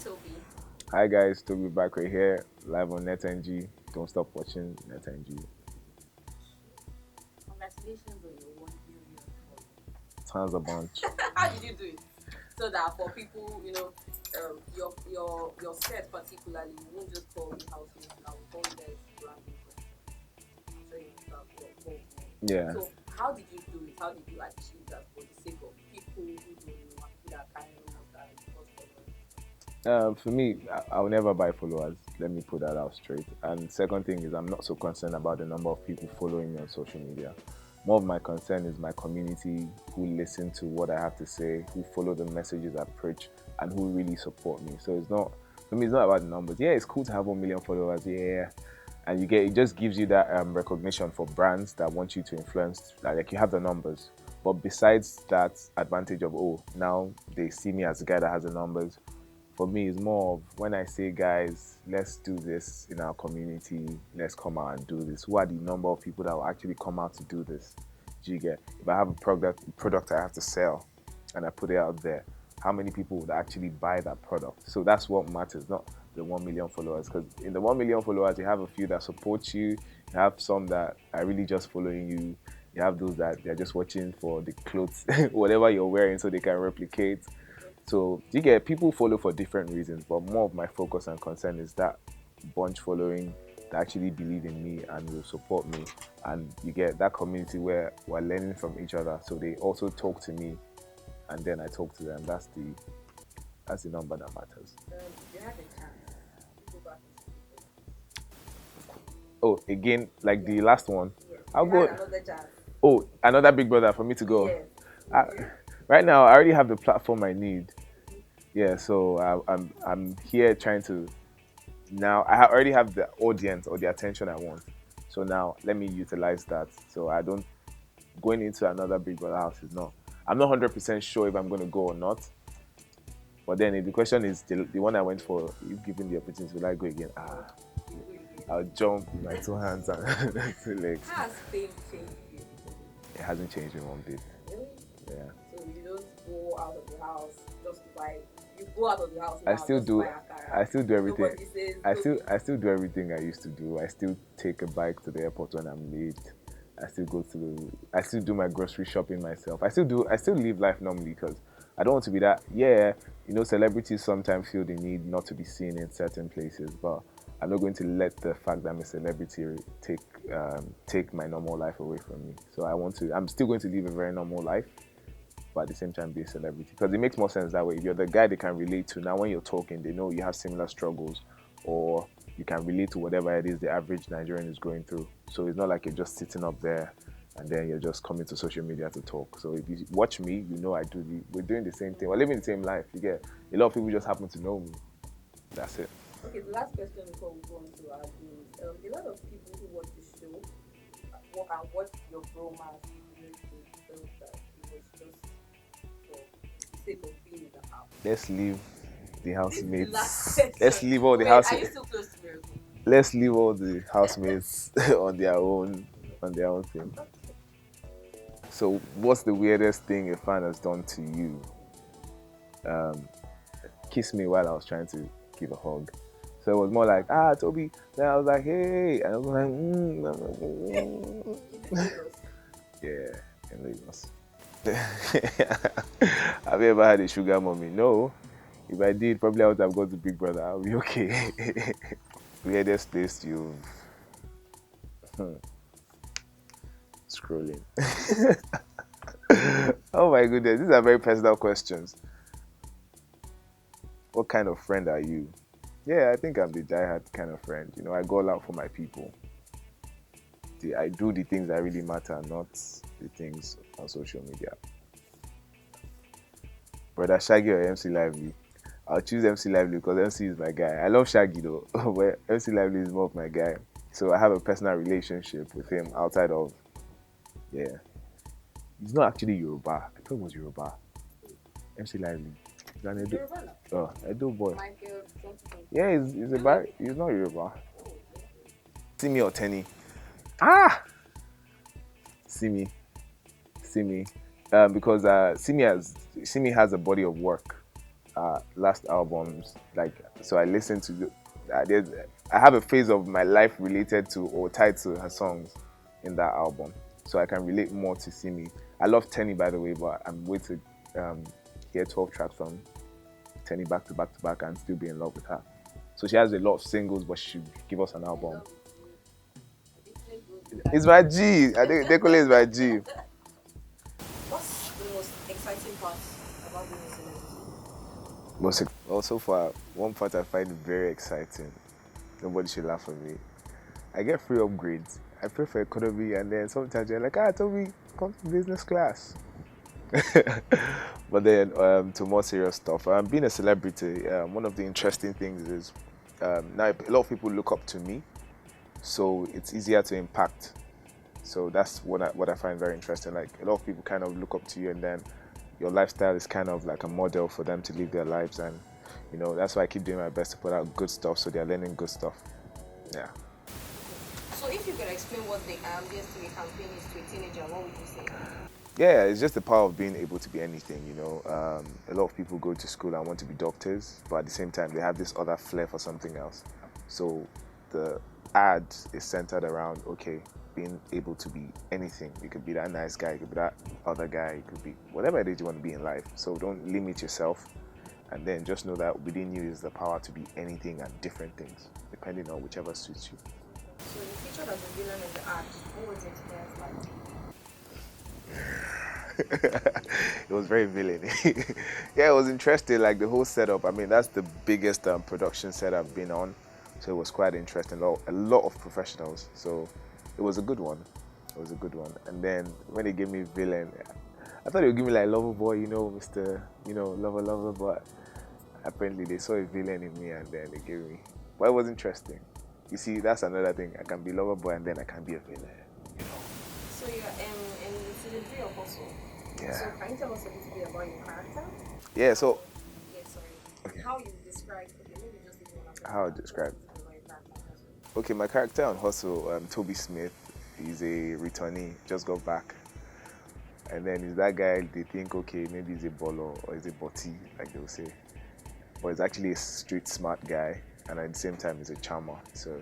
Tobi. Hi guys, Tobi back right here, live on NetNG. Don't stop watching NetNG. Congratulations on your 1 million followers. Tons a bunch. How did you do it? So that for people, your set particularly, you won't just call me housemate, I will call you guys branding friends. I'm sure you understand what. Yeah. So how did you do it? How did you achieve that for the sake of people who don't know and people that kind of know that because followers? For me, I'll never buy followers. Let me put that out straight. And second thing is, I'm not so concerned about the number of people following me on social media. More of my concern is my community who listen to what I have to say, who follow the messages I preach, and who really support me. So it's not, for me, it's not about the numbers. Yeah, it's cool to have 1 million followers. Yeah, and it just gives you that recognition for brands that want you to influence. Like you have the numbers, but besides that advantage of, oh, now they see me as a guy that has the numbers. For me, it's more of when I say, guys, let's do this in our community, let's come out and do this. Who are the number of people that will actually come out to do this? Do you get? If I have a product I have to sell and I put it out there, how many people would actually buy that product? So that's what matters, not the 1 million followers. Because in the 1 million followers, you have a few that support you, you have some that are really just following you, you have those that they're just watching for the clothes, whatever you're wearing, so they can replicate. So you get people follow for different reasons, but more of my focus and concern is that bunch following that actually believe in me and will support me. And you get that community where we're learning from each other. So they also talk to me and then I talk to them. That's the number that matters. If you had a chance, go back Oh, again, like the last one. yes. I'll You go. had another chance. Oh, another big brother for me to go. Yes. I, right now, I already have the platform I need. Yeah, so I'm here trying to now. Already have the audience or the attention I want. So now let me utilize that. So I don't going into another big brother house is not. I'm not 100% sure if I'm going to go or not. But then if the question is the one I went for, if given the opportunity, will I go again? I'll jump with my two hands and two legs. How has fame changed you? It hasn't changed in one bit. Really? Yeah. So you don't go out of the house just to buy. You go out of the house. I now still just do. To buy Akara. I still do everything. Nobody says. I still do everything I used to do. I still take a bike to the airport when I'm late. I still do my grocery shopping myself. I still live life normally because I don't want to be that. Yeah, celebrities sometimes feel the need not to be seen in certain places, but I'm not going to let the fact that I'm a celebrity take my normal life away from me. So I'm still going to live a very normal life, but at the same time be a celebrity because it makes more sense that way. If you're the guy they can relate to, now when you're talking, they know you have similar struggles, or you can relate to whatever it is the average Nigerian is going through. So it's not like you're just sitting up there and then you're just coming to social media to talk. So if you watch me, we're doing the same thing. We're living the same life. You get a lot of people just happen to know me. That's it. Okay, the last question before we go on to our games. A lot of people who watch the show and watch your bromance feel that it was just for the sake of being in the house. Let's leave the This is the last housemates. question. Let's leave all the Wait, house. are you still close to Miracle? Let's leave all the housemates on their own thing. So, what's the weirdest thing a fan has done to you? Kiss me while I was trying to give a hug. So it was more like, Tobi. Then I was like, hey, and I was like, yeah, in Lagos. Have you ever had a sugar mommy? No. If I did, probably I would have gone to Big Brother. I'll be okay. Weirdest place you've scrolling. Oh my goodness, these are very personal questions. What kind of friend are you? Yeah, I think I'm the diehard kind of friend. I go all out for my people. I do the things that really matter, not the things on social media. Brother Shaggy or MC Lively? I'll choose MC Lively because MC is my guy. I love Shaggy though, but MC Lively is more of my guy. So I have a personal relationship with him outside of, yeah. He's not actually Yoruba. I thought he was Yoruba. MC Lively. He's an Edo. Edo boy. Michael something. Yeah, he's not Yoruba. Simi or Tenny? Simi. Because Simi has a body of work. last albums. Like, so I listen to there's, I have a phase of my life related to or tied to her songs in that album, so I can relate more to Simi. I love Tenny, by the way, but I'm waiting to hear 12 tracks from Tenny back to back to back and still be in love with her. So she has a lot of singles, but she should give us an I album. love it. You play good with that. It's my G. I think Dekole is my G. What's the most exciting part about being a celebrity? Well, so far, one part I find very exciting. Nobody should laugh at me. I get free upgrades. I pay for economy, and then sometimes they're like, Toby, come to business class. But then to more serious stuff. Being a celebrity, one of the interesting things is now a lot of people look up to me, so it's easier to impact. So that's what I find very interesting. Like a lot of people kind of look up to you, and then your lifestyle is kind of like a model for them to live their lives. And that's why I keep doing my best to put out good stuff, so they're learning good stuff. Yeah. So if you could explain what the DSTV campaign is to a teenager, what would you say? Yeah, it's just the power of being able to be anything. A lot of people go to school and want to be doctors, but at the same time, they have this other flair for something else. So the ad is centered around, okay, being able to be anything. You could be that nice guy, you could be that other guy, you could be whatever it is you want to be in life. So don't limit yourself, and then just know that within you is the power to be anything and different things, depending on whichever suits you. So you featured as a villain in the ad. What was the experience like? It was very villainy. Yeah, it was interesting. Like the whole setup. I mean, that's the biggest production set I've been on, so it was quite interesting. A lot of professionals. So it was a good one. It was a good one. And then when they gave me villain, I thought they would give me like lover boy, Mr. Lover, but apparently they saw a villain in me and then they gave me. But it was interesting. You see, that's another thing. I can be lover boy and then I can be a villain. So you're in season 3 of Hustle. Yeah. So can you tell us a little bit about your character? Yeah. So Yeah, sorry. How you describe? Okay, maybe just if you want to. how I describe. About your character on Hustle. Okay, my character on Hustle, Toby Smith, he's a returnee, just got back. And then he's that guy they think, okay, maybe he's a baller or he's a botty, like they'll say. But he's actually a street smart guy, and at the same time, he's a charmer. So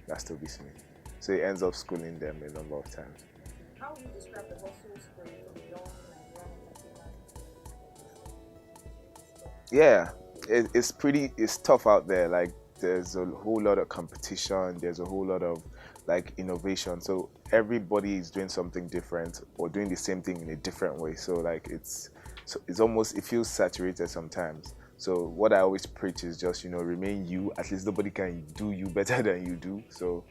that's Toby Smith. So he ends up schooling them a number of times. How would you describe the hustle spirit of young Nigerian entertainers? Yeah, it's tough out there. Like there's a whole lot of competition. There's a whole lot of like innovation. So everybody is doing something different or doing the same thing in a different way. So like it's almost, it feels saturated sometimes. So what I always preach is just remain you. At least nobody can do you better than you do. So.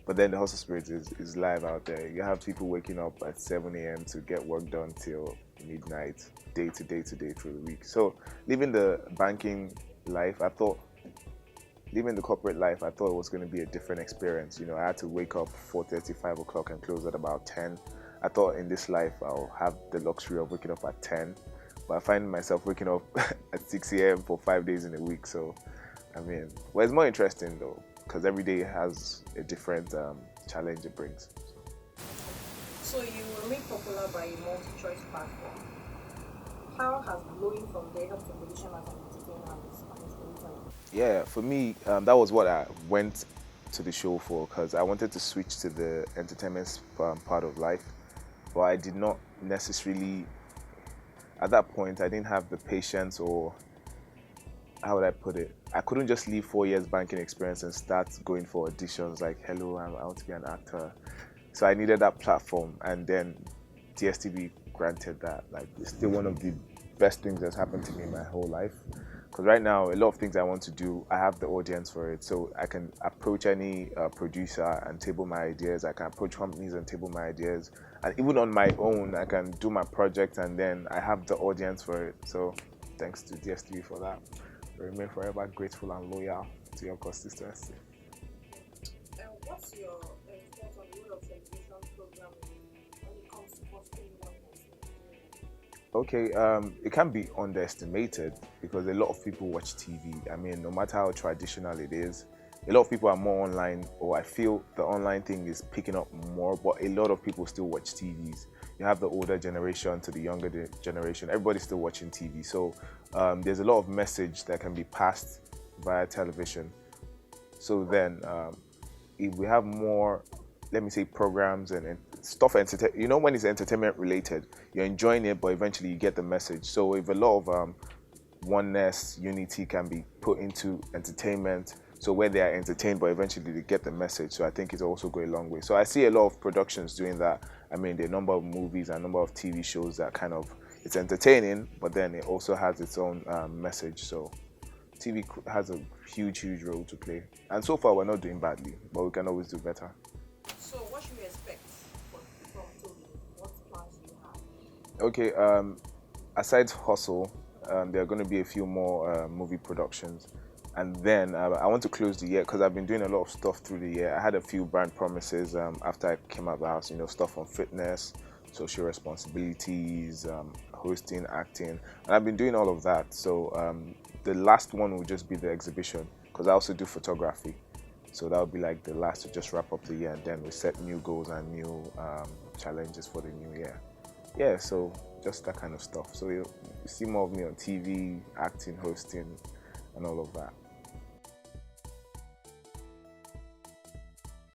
But then the hustle spirit is live out there. You have people waking up at 7 a.m. to get work done till midnight, day to day through the week. So living the banking life, living the corporate life, I thought it was going to be a different experience. I had to wake up 4:30, 5 o'clock and close at about 10. I thought in this life I'll have the luxury of waking up at 10, but I find myself waking up at 6 a.m. for 5 days in a week. So, well, it's more interesting though, because every day has a different challenge it brings. So you were made popular by a multi-choice platform. How has blowing from there helped your position as an entertainer and a storyteller? Yeah, for me, that was what I went to the show for, because I wanted to switch to the entertainment part of life, but I did not necessarily, at that point, I didn't have the patience, or how would I put it? I couldn't just leave 4 years banking experience and start going for auditions like, hello, I want to be an actor. So I needed that platform, and then DSTV granted that. Like, it's still one of the best things that's happened to me in my whole life. Because right now, a lot of things I want to do, I have the audience for it. So I can approach any producer and table my ideas. I can approach companies and table my ideas. And even on my own, I can do my project, and then I have the audience for it. So thanks to DSTV for that. I remain forever grateful and loyal to your consistency. What's your thoughts on the role of television programming when it comes to fostering awareness in Nigeria? Okay, it can be underestimated because a lot of people watch TV. No matter how traditional it is, a lot of people are more online, or I feel the online thing is picking up more, but a lot of people still watch TVs. You have the older generation to the younger generation. Everybody's still watching TV. So there's a lot of message that can be passed via television. So then, if we have more, let me say, programs and stuff, when it's entertainment related, you're enjoying it, but eventually you get the message. So if a lot of oneness, unity can be put into entertainment, so where they are entertained, but eventually they get the message. So I think it's also going a long way. So I see a lot of productions doing that. I mean, the number of movies and number of TV shows that kind of, it's entertaining, but then it also has its own message. So TV has a huge, huge role to play. And so far, we're not doing badly, but we can always do better. So what should we expect from Toby? What plans do you have? Okay, aside Hustle, there are going to be a few more movie productions. And then I want to close the year because I've been doing a lot of stuff through the year. I had a few brand promises after I came out of the house, stuff on fitness, social responsibilities, hosting, acting. And I've been doing all of that. So the last one will just be the exhibition because I also do photography. So that would be like the last to just wrap up the year, and then we set new goals and new challenges for the new year. Yeah, so just that kind of stuff. So you see more of me on TV, acting, hosting, and all of that.